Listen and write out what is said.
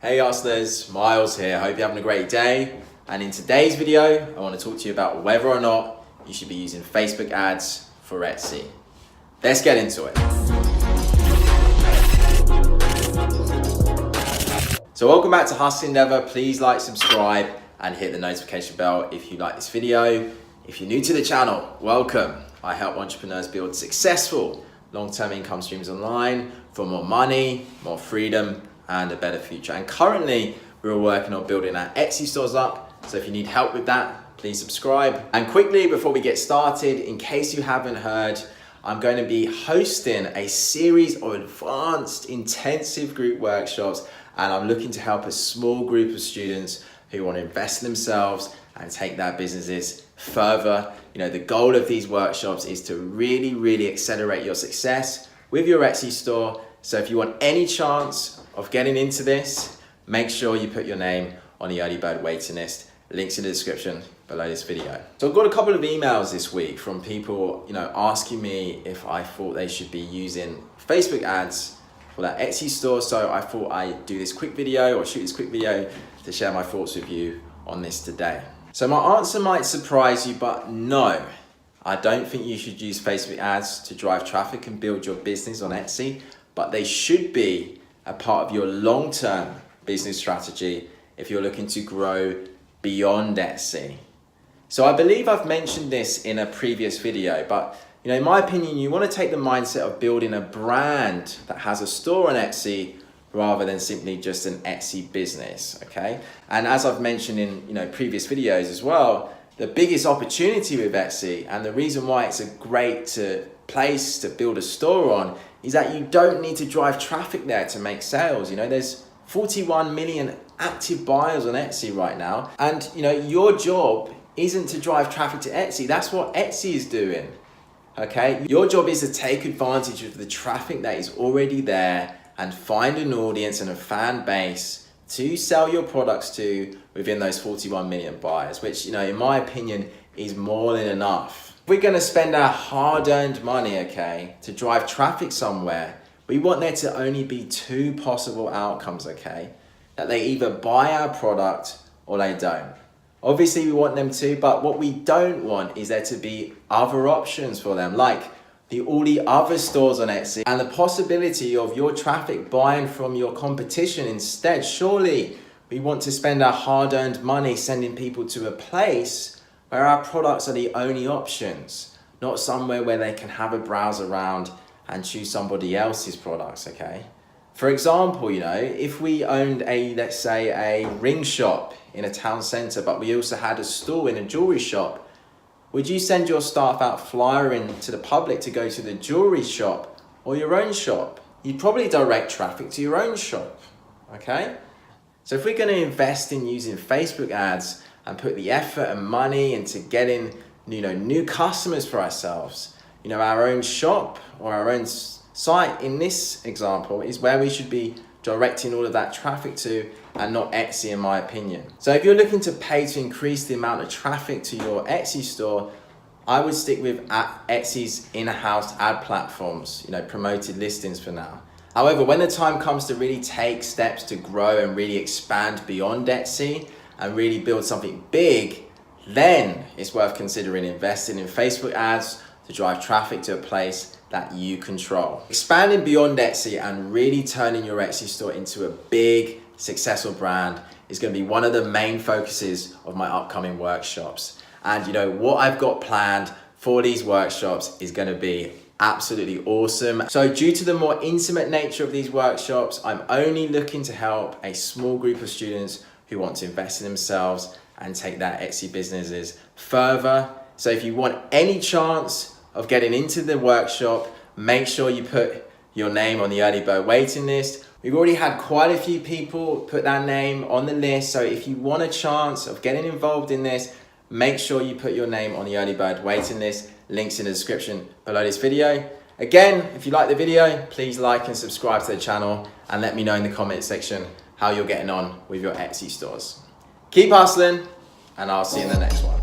Hey hustlers, Miles here. Hope you're having a great day. And in today's video, I want to talk to you about whether or not you should be using Facebook ads for Etsy. Let's get into it. So welcome back to Hustle Endeavor. Please like, subscribe, and hit the notification bell if you like this video. If you're new to the channel, welcome. I help entrepreneurs build successful long-term income streams online for more money, more freedom, and a better future. And currently, we're working on building our Etsy stores up. So if you need help with that, please subscribe. And quickly, before we get started, in case you haven't heard, I'm going to be hosting a series of advanced intensive group workshops, and I'm looking to help a small group of students who want to invest in themselves and take their businesses further. You know, the goal of these workshops is to really accelerate your success with your Etsy store. So if you want any chance of getting into this, make sure you put your name on the early bird waiting list. Links in the description below this video. So I've got a couple of emails this week from people, asking me if I thought they should be using Facebook ads for that Etsy store. So I thought I'd do this quick video or shoot this quick video to share my thoughts with you on this today. So my answer might surprise you, but no, I don't think you should use Facebook ads to drive traffic and build your business on Etsy, but they should be a part of your long-term business strategy if you're looking to grow beyond Etsy. So I believe I've mentioned this in a previous video, but in my opinion, you want to take the mindset of building a brand that has a store on Etsy rather than simply just an Etsy business, okay? And as I've mentioned in previous videos as well, the biggest opportunity with Etsy and the reason why it's a great place to build a store on is that you don't need to drive traffic there to make sales. There's 41 million active buyers on Etsy right now. And your job isn't to drive traffic to Etsy. That's what Etsy is doing, okay? Your job is to take advantage of the traffic that is already there and find an audience and a fan base to sell your products to within those 41 million buyers, which, in my opinion, is more than enough. If we're gonna spend our hard-earned money, okay, to drive traffic somewhere, we want there to only be two possible outcomes, okay? That they either buy our product or they don't. Obviously, we want them to, but what we don't want is there to be other options for them, like all the other stores on Etsy and the possibility of your traffic buying from your competition instead. Surely we want to spend our hard-earned money sending people to a place where our products are the only options, not somewhere where they can have a browse around and choose somebody else's products, okay? For example, if we owned let's say a ring shop in a town center, but we also had a store in a jewelry shop, would you send your staff out flyering to the public to go to the jewelry shop or your own shop? You'd probably direct traffic to your own shop, okay? So if we're gonna invest in using Facebook ads and put the effort and money into getting new customers for ourselves, our own shop or our own site in this example is where we should be directing all of that traffic to, and not Etsy, in my opinion. So if you're looking to pay to increase the amount of traffic to your Etsy store, I would stick with Etsy's in-house ad platforms, promoted listings for now. However, when the time comes to really take steps to grow and really expand beyond Etsy and really build something big, then it's worth considering investing in Facebook ads to drive traffic to a place that you control. Expanding beyond Etsy and really turning your Etsy store into a big, successful brand is going to be one of the main focuses of my upcoming workshops. And what I've got planned for these workshops is going to be absolutely awesome. So due to the more intimate nature of these workshops, I'm only looking to help a small group of students who want to invest in themselves and take their Etsy businesses further. So if you want any chance of getting into the workshop, make sure you put your name on the early bird waiting list. We've already had quite a few people put their name on the list. So if you want a chance of getting involved in this, make sure you put your name on the early bird waiting list. Links in the description below this video. Again, if you like the video, please like and subscribe to the channel and let me know in the comment section how you're getting on with your Etsy stores. Keep hustling, and I'll see you in the next one.